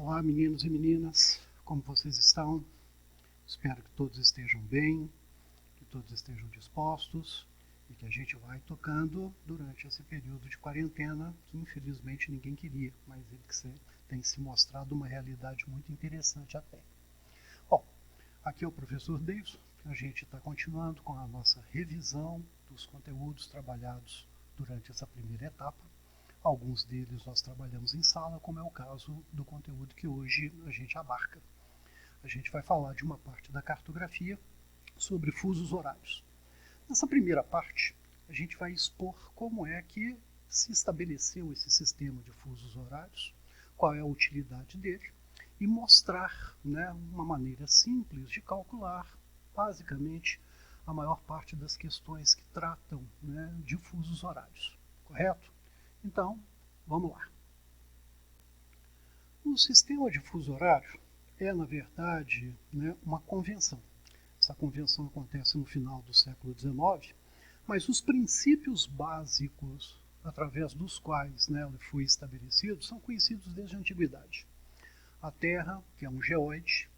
Olá, meninos e meninas, como vocês estão? Espero que todos estejam bem, que todos estejam dispostos e que a gente vai tocando durante esse período de quarentena que infelizmente ninguém queria, mas ele tem se mostrado uma realidade muito interessante até. Bom, aqui é o professor Davidson, a gente está continuando com a nossa revisão dos conteúdos trabalhados durante essa primeira etapa. Alguns deles nós trabalhamos em sala, como é o caso do conteúdo que hoje a gente abarca. A gente vai falar de uma parte da cartografia sobre fusos horários. Nessa primeira parte, a gente vai expor como é que se estabeleceu esse sistema de fusos horários, qual é a utilidade dele, e mostrar, uma maneira simples de calcular, basicamente, a maior parte das questões que tratam, de fusos horários. Correto? Então, vamos lá. O sistema de fuso horário é, na verdade, uma convenção. Essa convenção acontece no final do século XIX, mas os princípios básicos através dos quais ele foi estabelecido são conhecidos desde a antiguidade. A Terra, que é um geóide,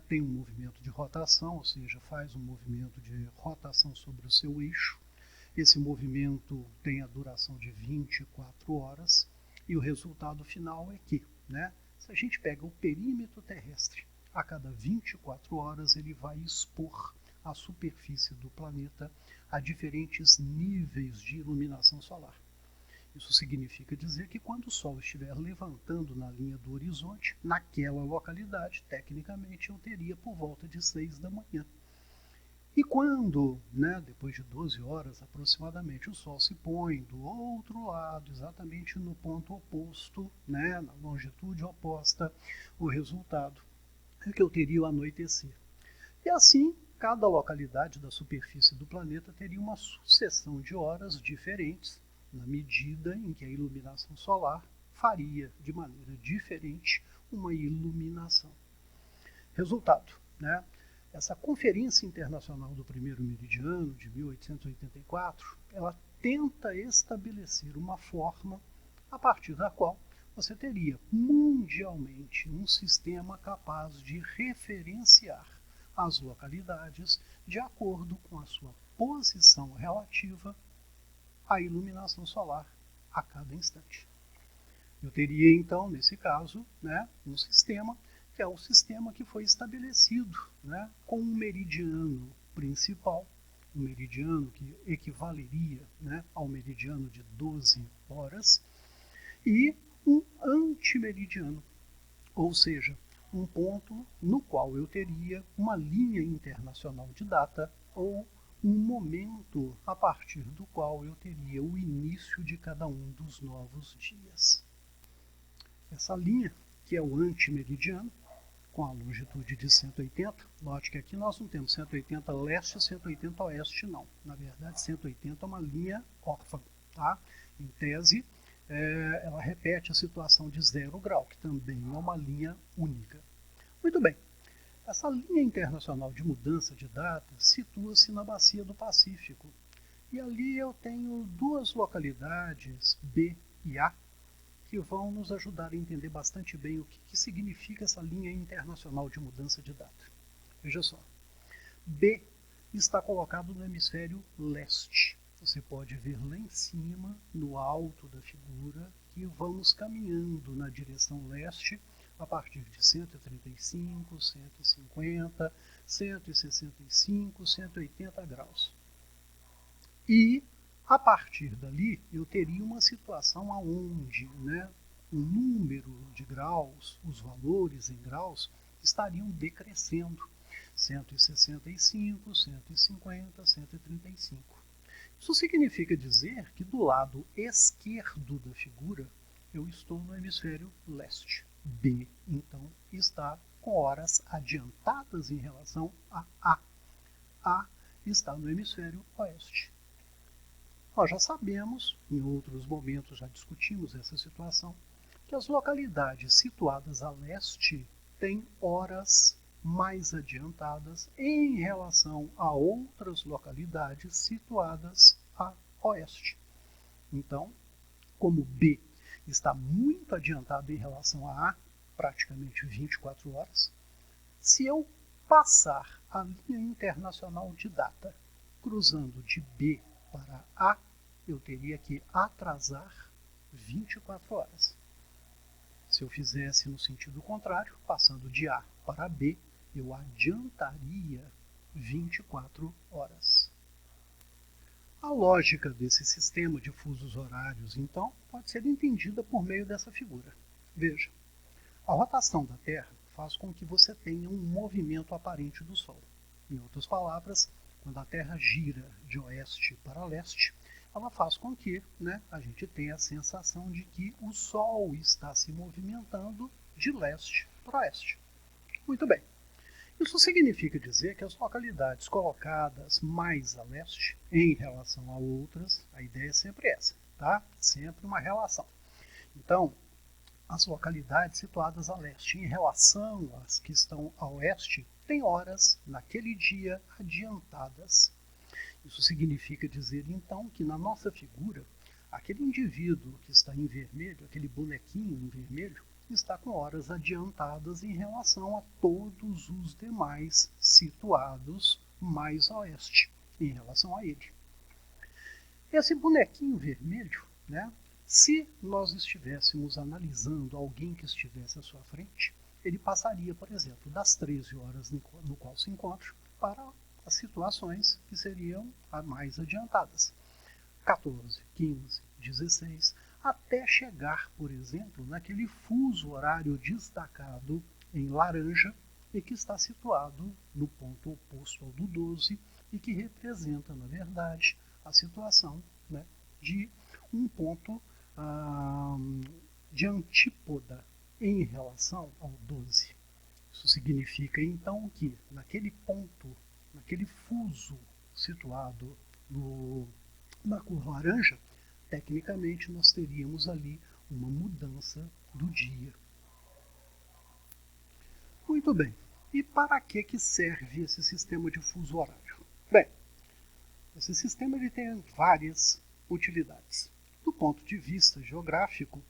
tem um movimento de rotação, ou seja, faz um movimento de rotação sobre o seu eixo. Esse movimento tem a duração de 24 horas e o resultado final é que, se a gente pega o perímetro terrestre, a cada 24 horas ele vai expor a superfície do planeta a diferentes níveis de iluminação solar. Isso significa dizer que quando o Sol estiver levantando na linha do horizonte, naquela localidade, tecnicamente eu teria por volta de 6 da manhã. E quando, depois de 12 horas aproximadamente, o Sol se põe do outro lado, exatamente no ponto oposto, na longitude oposta, o resultado é que eu teria o anoitecer. E assim, cada localidade da superfície do planeta teria uma sucessão de horas diferentes, na medida em que a iluminação solar faria de maneira diferente uma iluminação. Resultado, essa Conferência Internacional do Primeiro Meridiano, de 1884, ela tenta estabelecer uma forma a partir da qual você teria mundialmente um sistema capaz de referenciar as localidades de acordo com a sua posição relativa à iluminação solar a cada instante. Eu teria então, nesse caso, um sistema que é o sistema que foi estabelecido com um meridiano principal, um meridiano que equivaleria ao meridiano de 12 horas, e um antimeridiano, ou seja, um ponto no qual eu teria uma linha internacional de data ou um momento a partir do qual eu teria o início de cada um dos novos dias. Essa linha, que é o antimeridiano, com a longitude de 180, note que aqui nós não temos 180 leste e 180 oeste, não. Na verdade, 180 é uma linha órfã, tá? Em tese, ela repete a situação de 0 grau, que também é uma linha única. Muito bem, essa linha internacional de mudança de data situa-se na Bacia do Pacífico. E ali eu tenho duas localidades, B e A, que vão nos ajudar a entender bastante bem o que significa essa linha internacional de mudança de data. Veja só, B está colocado no hemisfério leste. Você pode ver lá em cima, no alto da figura, que vamos caminhando na direção leste a partir de 135, 150, 165, 180 graus. E a partir dali, eu teria uma situação onde o número de graus, os valores em graus, estariam decrescendo. 165, 150, 135. Isso significa dizer que do lado esquerdo da figura, eu estou no hemisfério leste. B, então, está com horas adiantadas em relação a A. A está no hemisfério oeste. Nós já sabemos, em outros momentos já discutimos essa situação, que as localidades situadas a leste têm horas mais adiantadas em relação a outras localidades situadas a oeste. Então, como B está muito adiantado em relação a A, praticamente 24 horas. Se eu passar a linha internacional de data cruzando de B para A, eu teria que atrasar 24 horas. Se eu fizesse no sentido contrário, passando de A para B, eu adiantaria 24 horas. A lógica desse sistema de fusos horários, então, pode ser entendida por meio dessa figura. Veja, a rotação da Terra faz com que você tenha um movimento aparente do Sol. Em outras palavras, quando a Terra gira de oeste para leste, ela faz com que a gente tenha a sensação de que o Sol está se movimentando de leste para oeste. Muito bem. Isso significa dizer que as localidades colocadas mais a leste em relação a outras, a ideia é sempre essa, tá? Sempre uma relação. Então, as localidades situadas a leste em relação às que estão a oeste têm horas naquele dia adiantadas. Isso significa dizer, então, que na nossa figura, aquele indivíduo que está em vermelho, aquele bonequinho em vermelho, está com horas adiantadas em relação a todos os demais situados mais a oeste, em relação a ele. Esse bonequinho vermelho, se nós estivéssemos analisando alguém que estivesse à sua frente, ele passaria, por exemplo, das 13 horas no qual se encontra para as situações que seriam as mais adiantadas. 14, 15, 16, até chegar, por exemplo, naquele fuso horário destacado em laranja e que está situado no ponto oposto ao do 12 e que representa, na verdade, a situação de um ponto de antípoda em relação ao 12. Isso significa, então, que naquele ponto, naquele fuso situado na cor laranja, tecnicamente nós teríamos ali uma mudança do dia. Muito bem. E para que serve esse sistema de fuso horário? Bem, esse sistema ele tem várias utilidades. Do ponto de vista geográfico,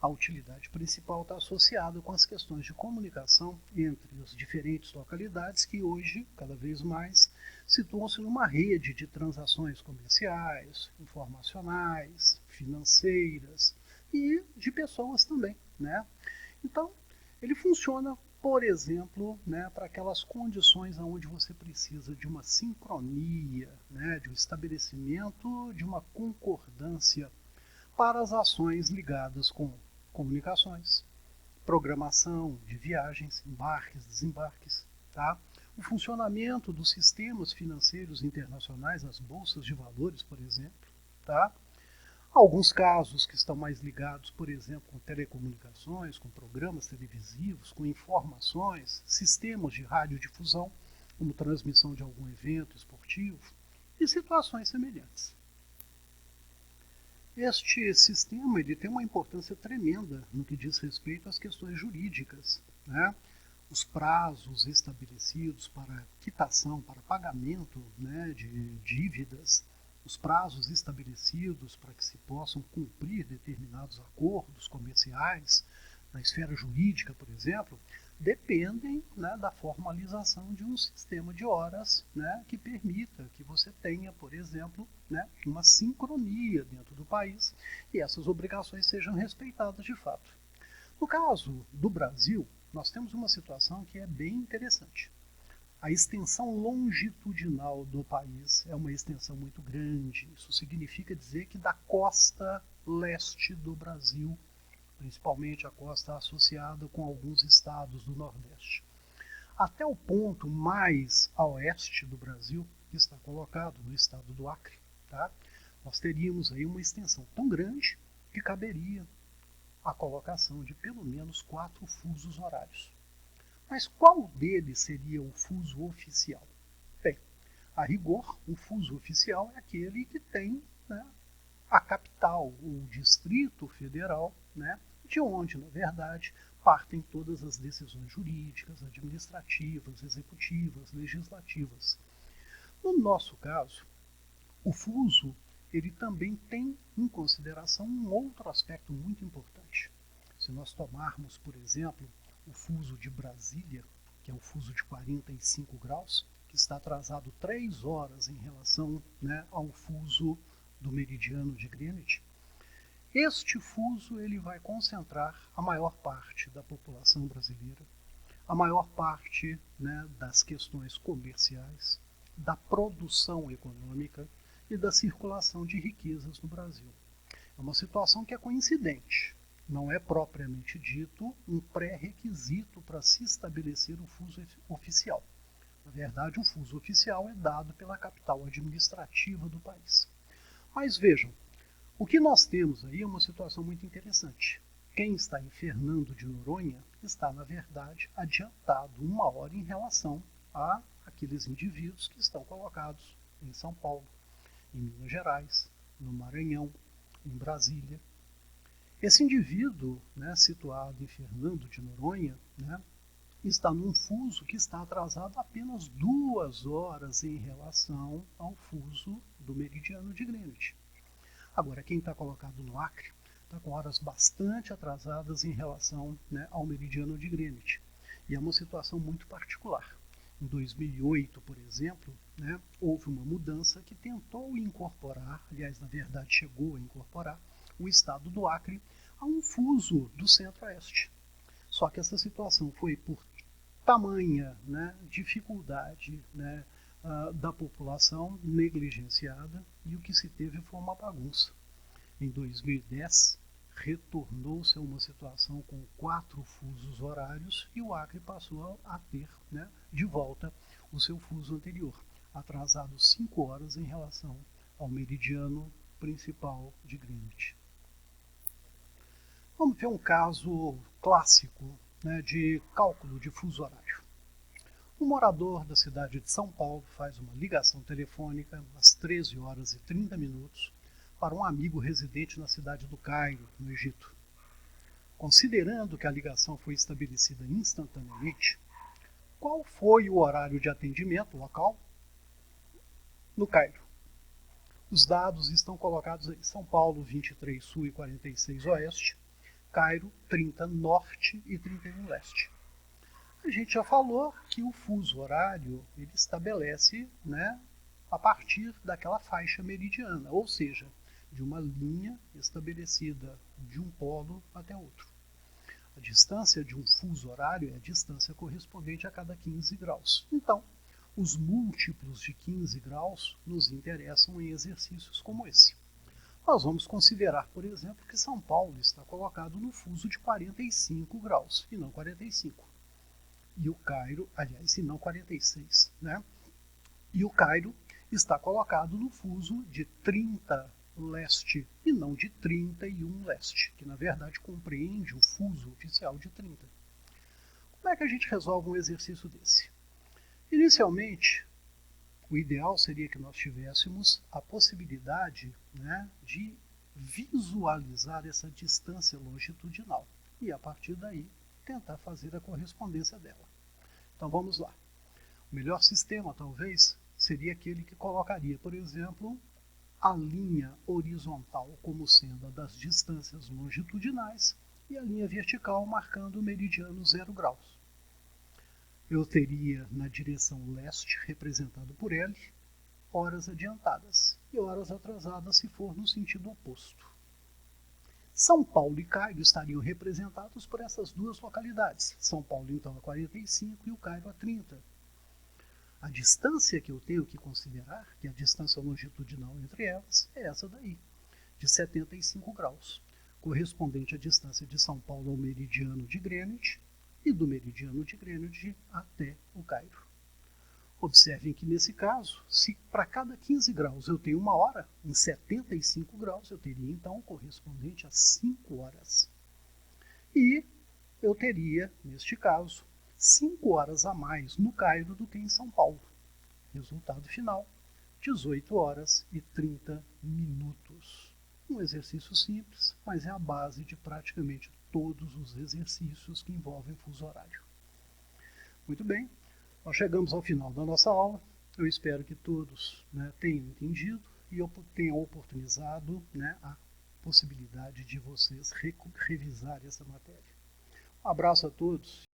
a utilidade principal está associada com as questões de comunicação entre as diferentes localidades que hoje, cada vez mais, situam-se numa rede de transações comerciais, informacionais, financeiras e de pessoas também. Então, ele funciona, por exemplo, para aquelas condições onde você precisa de uma sincronia, de um estabelecimento, de uma concordância para as ações ligadas com comunicações, programação de viagens, embarques, desembarques, o funcionamento dos sistemas financeiros internacionais, as bolsas de valores, por exemplo, alguns casos que estão mais ligados, por exemplo, com telecomunicações, com programas televisivos, com informações, sistemas de radiodifusão, como transmissão de algum evento esportivo, e situações semelhantes. Este sistema ele tem uma importância tremenda no que diz respeito às questões jurídicas. Os prazos estabelecidos para quitação, para pagamento de dívidas, os prazos estabelecidos para que se possam cumprir determinados acordos comerciais na esfera jurídica, por exemplo, dependem da formalização de um sistema de horas que permita que você tenha, por exemplo, uma sincronia dentro do país e essas obrigações sejam respeitadas de fato. No caso do Brasil, nós temos uma situação que é bem interessante. A extensão longitudinal do país é uma extensão muito grande. Isso significa dizer que da costa leste do Brasil, principalmente a costa associada com alguns estados do Nordeste, até o ponto mais a oeste do Brasil, que está colocado no estado do Acre, nós teríamos aí uma extensão tão grande que caberia a colocação de pelo menos 4 fusos horários. Mas qual deles seria o fuso oficial? Bem, a rigor, o fuso oficial é aquele que tem a capital, o Distrito Federal, de onde, na verdade, partem todas as decisões jurídicas, administrativas, executivas, legislativas. No nosso caso, o fuso ele também tem em consideração um outro aspecto muito importante. Se nós tomarmos, por exemplo, o fuso de Brasília, que é o fuso de 45 graus, que está atrasado 3 horas em relação, né, ao fuso do meridiano de Greenwich. Este fuso ele vai concentrar a maior parte da população brasileira, a maior parte, né, das questões comerciais, da produção econômica e da circulação de riquezas no Brasil. É uma situação que é coincidente, não é propriamente dito um pré-requisito para se estabelecer o fuso oficial. Na verdade, o fuso oficial é dado pela capital administrativa do país. Mas vejam, o que nós temos aí é uma situação muito interessante. Quem está em Fernando de Noronha está, na verdade, adiantado 1 hora em relação a aqueles indivíduos que estão colocados em São Paulo, em Minas Gerais, no Maranhão, em Brasília. Esse indivíduo, né, situado em Fernando de Noronha, né, está num fuso que está atrasado apenas 2 horas em relação ao fuso do meridiano de Greenwich. Agora, quem está colocado no Acre está com horas bastante atrasadas em relação, né, ao meridiano de Greenwich. E é uma situação muito particular. Em 2008, por exemplo, né, houve uma mudança que tentou incorporar, aliás, na verdade chegou a incorporar, o estado do Acre a um fuso do centro-oeste. Só que essa situação foi por tamanha, né, dificuldade, né, da população negligenciada, e o que se teve foi uma bagunça. Em 2010, retornou-se a uma situação com 4 fusos horários e o Acre passou a ter, né, de volta o seu fuso anterior, atrasado 5 horas em relação ao meridiano principal de Greenwich. Vamos ver um caso clássico, né, de cálculo de fuso horário. Um morador da cidade de São Paulo faz uma ligação telefônica às 13 horas e 30 minutos para um amigo residente na cidade do Cairo, no Egito. Considerando que a ligação foi estabelecida instantaneamente, qual foi o horário de atendimento local? No Cairo. Os dados estão colocados aí: São Paulo, 23 sul e 46 oeste, Cairo, 30 norte e 31 leste. A gente já falou que o fuso horário ele estabelece, né, a partir daquela faixa meridiana, ou seja, de uma linha estabelecida de um polo até outro. A distância de um fuso horário é a distância correspondente a cada 15 graus. Então, os múltiplos de 15 graus nos interessam em exercícios como esse. Nós vamos considerar, por exemplo, que São Paulo está colocado no fuso de 45 graus e não 45. E o Cairo, aliás, e não 46, né? E o Cairo está colocado no fuso de 30 leste e não de 31 leste, que na verdade compreende o fuso oficial de 30. Como é que a gente resolve um exercício desse? Inicialmente, o ideal seria que nós tivéssemos a possibilidade, né, de visualizar essa distância longitudinal e, a partir daí, tentar fazer a correspondência dela. Então vamos lá. O melhor sistema, talvez, seria aquele que colocaria, por exemplo, a linha horizontal como sendo a das distâncias longitudinais e a linha vertical marcando o meridiano 0 graus. Eu teria na direção leste, representado por L, horas adiantadas e horas atrasadas se for no sentido oposto. São Paulo e Cairo estariam representados por essas duas localidades. São Paulo, então, a 45 e o Cairo a 30. A distância que eu tenho que considerar, que é a distância longitudinal entre elas, é essa daí, de 75 graus, correspondente à distância de São Paulo ao meridiano de Greenwich e do meridiano de Greenwich até o Cairo. Observem que, nesse caso, se para cada 15 graus eu tenho 1 hora, em 75 graus eu teria, então, o correspondente a 5 horas. E eu teria, neste caso, 5 horas a mais no Cairo do que em São Paulo. Resultado final, 18 horas e 30 minutos. Um exercício simples, mas é a base de praticamente todos os exercícios que envolvem fuso horário. Muito bem. Nós chegamos ao final da nossa aula. Eu espero que todos, né, tenham entendido e eu tenha oportunizado, né, a possibilidade de vocês revisar essa matéria. Um abraço a todos.